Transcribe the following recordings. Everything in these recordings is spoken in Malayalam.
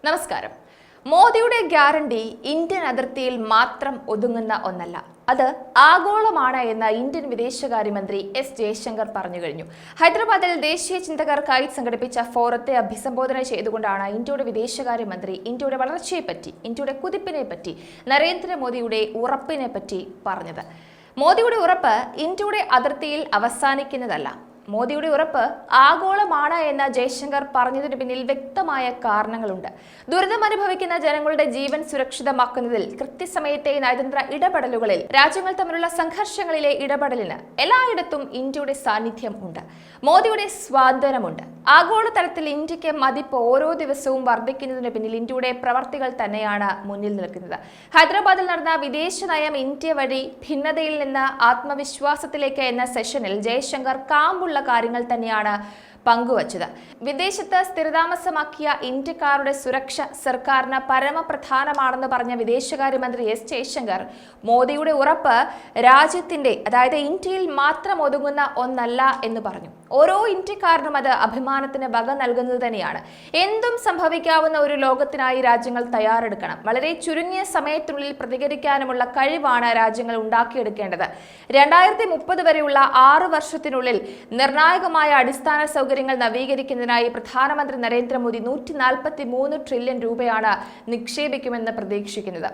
നമസ്കാരം. മോദിയുടെ ഗ്യാരണ്ടി ഇന്ത്യൻ അതിർത്തിയിൽ മാത്രം ഒതുങ്ങുന്ന ഒന്നല്ല, അത് ആഗോളമാണ് എന്ന് ഇന്ത്യൻ വിദേശകാര്യമന്ത്രി എസ് ജയശങ്കർ പറഞ്ഞു കഴിഞ്ഞു. ഹൈദരാബാദിൽ ദേശീയ ചിന്തകർക്കായി സംഘടിപ്പിച്ച ഫോറത്തെ അഭിസംബോധന ചെയ്തുകൊണ്ടാണ് ഇന്ത്യയുടെ വിദേശകാര്യമന്ത്രി ഇന്ത്യയുടെ വളർച്ചയെപ്പറ്റി, ഇന്ത്യയുടെ കുതിപ്പിനെപ്പറ്റി, നരേന്ദ്രമോദിയുടെ ഉറപ്പിനെ പറ്റി പറഞ്ഞത്. മോദിയുടെ ഉറപ്പ് ഇന്ത്യയുടെ അതിർത്തിയിൽ അവസാനിക്കുന്നതല്ല, മോദിയുടെ ഉറപ്പ് ആഗോളമാണ് എന്ന ജയശങ്കർ പറഞ്ഞതിന് പിന്നിൽ വ്യക്തമായ കാരണങ്ങളുണ്ട്. ദുരിതം അനുഭവിക്കുന്ന ജനങ്ങളുടെ ജീവൻ സുരക്ഷിതമാക്കുന്നതിൽ, കൃത്യസമയത്തെ നയതന്ത്ര ഇടപെടലുകളിൽ, രാജ്യങ്ങൾ തമ്മിലുള്ള സംഘർഷങ്ങളിലെ ഇടപെടലിന് എല്ലായിടത്തും ഇന്ത്യയുടെ സാന്നിധ്യം ഉണ്ട്. മോദിയുടെ സ്വാതന്ത്ര്യമുണ്ട്. ആഗോളതലത്തിൽ ഇന്ത്യക്ക് മതിപ്പ് ഓരോ ദിവസവും വർദ്ധിക്കുന്നതിന് പിന്നിൽ ഇന്ത്യയുടെ പ്രവർത്തികൾ തന്നെയാണ് മുന്നിൽ നിൽക്കുന്നത്. ഹൈദരാബാദിൽ നടന്ന വിദേശ നയം ഇന്ത്യ വഴി ഭിന്നതയിൽ നിന്ന് ആത്മവിശ്വാസത്തിലേക്ക് എന്ന സെഷനിൽ ജയശങ്കർ കാമ്പുള്ള കാര്യങ്ങൾ തന്നെയാണ് പങ്കുവച്ചത്. വിദേശത്ത് സ്ഥിരതാമസമാക്കിയ ഇന്ത്യക്കാരുടെ സുരക്ഷ സർക്കാരിന് പരമപ്രധാനമാണെന്ന് പറഞ്ഞ വിദേശകാര്യമന്ത്രി എസ് ജയശങ്കർ മോദിയുടെ ഉറപ്പ് രാജ്യത്തിന്റെ, അതായത് ഇന്ത്യയിൽ മാത്രം ഒതുങ്ങുന്ന ഒന്നല്ല എന്ന് പറഞ്ഞു. ഓരോ ഇന്ത്യക്കാരനും അത് അഭിമാനത്തിന് വക നൽകുന്നത് തന്നെയാണ്. എന്തും സംഭവിക്കാവുന്ന ഒരു ലോകത്തിനായി രാജ്യങ്ങൾ തയ്യാറെടുക്കണം. വളരെ ചുരുങ്ങിയ സമയത്തിനുള്ളിൽ പ്രതികരിക്കാനുമുള്ള കഴിവാണ് രാജ്യങ്ങൾ ഉണ്ടാക്കിയെടുക്കേണ്ടത്. 2030 വരെയുള്ള 6 വർഷത്തിനുള്ളിൽ നിർണായകമായ അടിസ്ഥാന സൗകര്യങ്ങൾ നവീകരിക്കുന്നതിനായി പ്രധാനമന്ത്രി നരേന്ദ്രമോദി 143 ട്രില്യൺ രൂപയാണ് നിക്ഷേപിക്കുമെന്ന് പ്രതീക്ഷിക്കുന്നത്.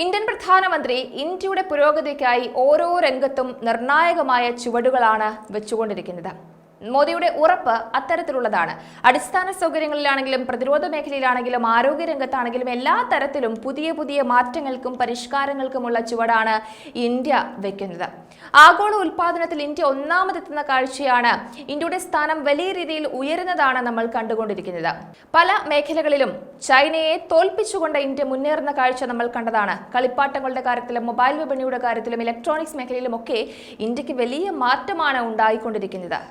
ഇന്ത്യൻ പ്രധാനമന്ത്രി ഇന്ത്യയുടെ പുരോഗതിക്കായി ഓരോ രംഗത്തും നിർണായകമായ ചുവടുകളാണ് വെച്ചുകൊണ്ടിരിക്കുന്നത്. മോദിയുടെ ഉറപ്പ് അത്തരത്തിലുള്ളതാണ്. അടിസ്ഥാന സൗകര്യങ്ങളിലാണെങ്കിലും, പ്രതിരോധ മേഖലയിലാണെങ്കിലും, ആരോഗ്യ രംഗത്താണെങ്കിലും എല്ലാ തരത്തിലും പുതിയ പുതിയ മാറ്റങ്ങൾക്കും പരിഷ്കാരങ്ങൾക്കുമുള്ള ചുവടാണ് ഇന്ത്യ വെക്കുന്നത്. ആഗോള ഉൽപാദനത്തിൽ ഇന്ത്യ ഒന്നാമതെത്തുന്ന കാഴ്ചയാണ്. ഇന്ത്യയുടെ സ്ഥാനം വലിയ രീതിയിൽ ഉയരുന്നതാണ് നമ്മൾ കണ്ടുകൊണ്ടിരിക്കുന്നത്. പല മേഖലകളിലും ചൈനയെ തോൽപ്പിച്ചുകൊണ്ട് ഇന്ത്യ മുന്നേറുന്ന കാഴ്ച നമ്മൾ കണ്ടതാണ്. കളിപ്പാട്ടങ്ങളുടെ കാര്യത്തിലും, മൊബൈൽ വിപണിയുടെ കാര്യത്തിലും, ഇലക്ട്രോണിക്സ് മേഖലയിലുമൊക്കെ ഇന്ത്യക്ക് വലിയ മാറ്റമാണ് ഉണ്ടായിക്കൊണ്ടിരിക്കുന്നത്.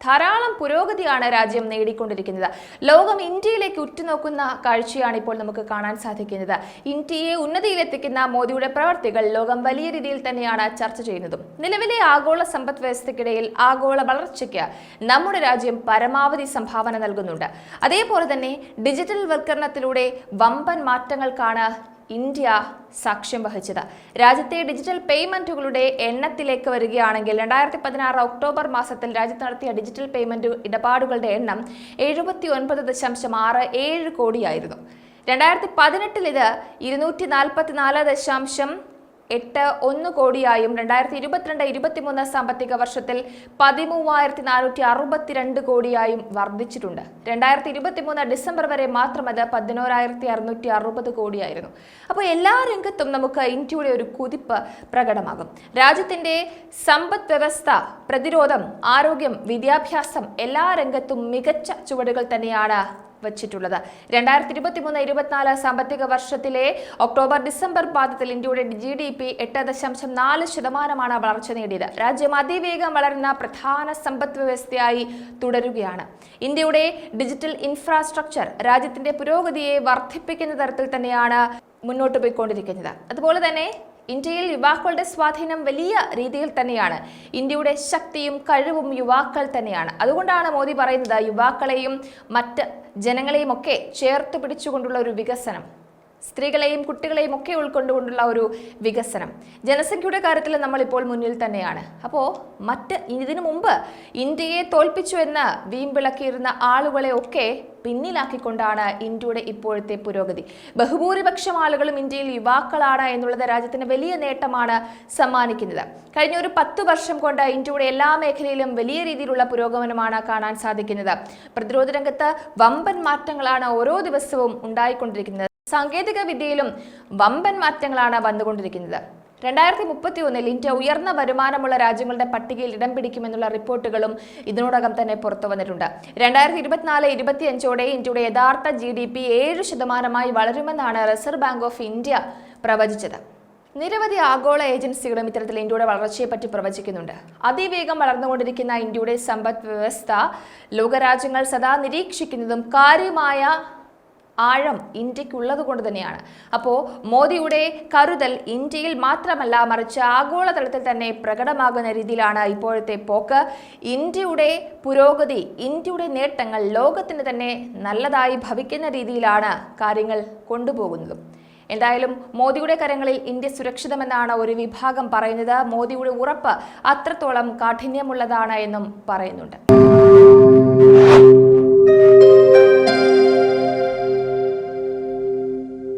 ധാരാളം പുരോഗതിയാണ് രാജ്യം നേടിക്കൊണ്ടിരിക്കുന്നത്. ലോകം ഇന്ത്യയിലേക്ക് ഉറ്റുനോക്കുന്ന കാഴ്ചയാണ് ഇപ്പോൾ നമുക്ക് കാണാൻ സാധിക്കുന്നത്. ഇന്ത്യയെ ഉന്നതിയിലെത്തിക്കുന്ന മോദിയുടെ പ്രവർത്തികൾ ലോകം വലിയ രീതിയിൽ തന്നെയാണ് ചർച്ച ചെയ്യുന്നതും. നിലവിലെ ആഗോള സമ്പദ് വ്യവസ്ഥയ്ക്കിടയിൽ ആഗോള വളർച്ചയ്ക്ക് നമ്മുടെ രാജ്യം പരമാവധി സംഭാവന നൽകുന്നുണ്ട്. അതേപോലെ തന്നെ ഡിജിറ്റൽ വൽക്കരണത്തിലൂടെ വമ്പൻ മാറ്റങ്ങൾക്കാണ് ഇന്ത്യ സാക്ഷ്യം വഹിച്ചത്. രാജ്യത്തെ ഡിജിറ്റൽ പേയ്മെന്റുകളുടെ എണ്ണത്തിലേക്ക് വരികയാണെങ്കിൽ 2016 ഒക്ടോബർ മാസത്തിൽ രാജ്യത്ത് നടത്തിയ ഡിജിറ്റൽ പേയ്മെന്റ് ഇടപാടുകളുടെ എണ്ണം 79.67 കോടിയായിരുന്നു. 2018 ഇത് 244.81 കോടിയായും 2022-23 സാമ്പത്തിക വർഷത്തിൽ 13,462 കോടിയായും വർദ്ധിച്ചിട്ടുണ്ട്. 2023 ഡിസംബർ വരെ മാത്രം അത് 11,660 കോടിയായിരുന്നു. അപ്പോൾ എല്ലാ രംഗത്തും നമുക്ക് ഇന്ത്യയുടെ ഒരു കുതിപ്പ് പ്രകടമാകും. രാജ്യത്തിന്റെ സമ്പദ് വ്യവസ്ഥ, പ്രതിരോധം, ആരോഗ്യം, വിദ്യാഭ്യാസം എല്ലാ രംഗത്തും മികച്ച ചുവടുകൾ തന്നെയാണ് വച്ചിട്ടുള്ളത്. 2023-24 സാമ്പത്തിക വർഷത്തിലെ ഒക്ടോബർ-ഡിസംബർ പാദത്തിൽ ഇന്ത്യയുടെ GDP 8.4% വളർച്ച നേടിയത്. രാജ്യം അതിവേഗം വളരുന്ന പ്രധാന സമ്പദ് വ്യവസ്ഥയായി തുടരുകയാണ്. ഇന്ത്യയുടെ ഡിജിറ്റൽ ഇൻഫ്രാസ്ട്രക്ചർ രാജ്യത്തിന്റെ പുരോഗതിയെ വർദ്ധിപ്പിക്കുന്ന തരത്തിൽ തന്നെയാണ് മുന്നോട്ട് പോയിക്കൊണ്ടിരിക്കുന്നത്. അതുപോലെ തന്നെ ഇന്ത്യയിൽ യുവാക്കളുടെ സ്വാധീനം വലിയ രീതിയിൽ തന്നെയാണ്. ഇന്ത്യയുടെ ശക്തിയും കഴിവും യുവാക്കൾ തന്നെയാണ്. അതുകൊണ്ടാണ് മോദി പറയുന്നത് യുവാക്കളെയും മറ്റ് ജനങ്ങളെയും ഒക്കെ ചേർത്ത് പിടിച്ചുകൊണ്ടുള്ള ഒരു വികസനം, സ്ത്രീകളെയും കുട്ടികളെയും ഒക്കെ ഉൾക്കൊണ്ടുകൊണ്ടുള്ള ഒരു വികസനം. ജനസംഖ്യയുടെ കാര്യത്തിൽ നമ്മൾ ഇപ്പോൾ മുന്നിൽ തന്നെയാണ്. അപ്പോൾ ഇതിനു മുമ്പ് ഇന്ത്യയെ തോൽപ്പിച്ചു എന്ന് വീമ്പിളക്കിയിരുന്ന ആളുകളെ ഒക്കെ പിന്നിലാക്കിക്കൊണ്ടാണ് ഇന്ത്യയുടെ ഇപ്പോഴത്തെ പുരോഗതി. ബഹുഭൂരിപക്ഷം ആളുകളും ഇന്ത്യയിൽ യുവാക്കളാണ് എന്നുള്ളത് രാജ്യത്തിന് വലിയ നേട്ടമാണ് സമ്മാനിക്കുന്നത്. കഴിഞ്ഞ ഒരു 10 വർഷം കൊണ്ട് ഇന്ത്യയുടെ എല്ലാ മേഖലയിലും വലിയ രീതിയിലുള്ള പുരോഗമനമാണ് കാണാൻ സാധിക്കുന്നത്. പ്രതിരോധ രംഗത്ത് വമ്പൻ മാറ്റങ്ങളാണ് ഓരോ ദിവസവും ഉണ്ടായിക്കൊണ്ടിരിക്കുന്നത്. സാങ്കേതിക വിദ്യയിലും വമ്പൻ മാറ്റങ്ങളാണ് വന്നുകൊണ്ടിരിക്കുന്നത്. 2031 ഇന്ത്യ ഉയർന്ന വരുമാനമുള്ള രാജ്യങ്ങളുടെ പട്ടികയിൽ ഇടം പിടിക്കുമെന്നുള്ള റിപ്പോർട്ടുകളും ഇതിനോടകം തന്നെ പുറത്തു വന്നിട്ടുണ്ട്. 2024-25 ഇന്ത്യയുടെ യഥാർത്ഥ GDP 7% വളരുമെന്നാണ് റിസർവ് ബാങ്ക് ഓഫ് ഇന്ത്യ പ്രവചിച്ചത്. നിരവധി ആഗോള ഏജൻസികളും ഇത്തരത്തിൽ ഇന്ത്യയുടെ വളർച്ചയെപ്പറ്റി പ്രവചിക്കുന്നുണ്ട്. അതിവേഗം വളർന്നുകൊണ്ടിരിക്കുന്ന ഇന്ത്യയുടെ സമ്പദ് വ്യവസ്ഥ ലോകരാജ്യങ്ങൾ സദാ നിരീക്ഷിക്കുന്നതും കാര്യമായ ആഴം ഇന്ത്യക്കുള്ളത് കൊണ്ട് തന്നെയാണ്. അപ്പോൾ മോദിയുടെ കരുതൽ ഇന്ത്യയിൽ മാത്രമല്ല മറിച്ച് ആഗോളതലത്തിൽ തന്നെ പ്രകടമാകുന്ന രീതിയിലാണ് ഇപ്പോഴത്തെ പോക്ക്. ഇന്ത്യയുടെ പുരോഗതി, ഇന്ത്യയുടെ നേട്ടങ്ങൾ ലോകത്തിന് തന്നെ നല്ലതായി ഭവിക്കുന്ന രീതിയിലാണ് കാര്യങ്ങൾ കൊണ്ടുപോകുന്നതും. എന്തായാലും മോദിയുടെ കരങ്ങളിൽ ഇന്ത്യ സുരക്ഷിതമെന്നാണ് ഒരു വിഭാഗം പറയുന്നത്. മോദിയുടെ ഉറപ്പ് അത്രത്തോളം കാഠിന്യമുള്ളതാണ് എന്നും പറയുന്നുണ്ട്.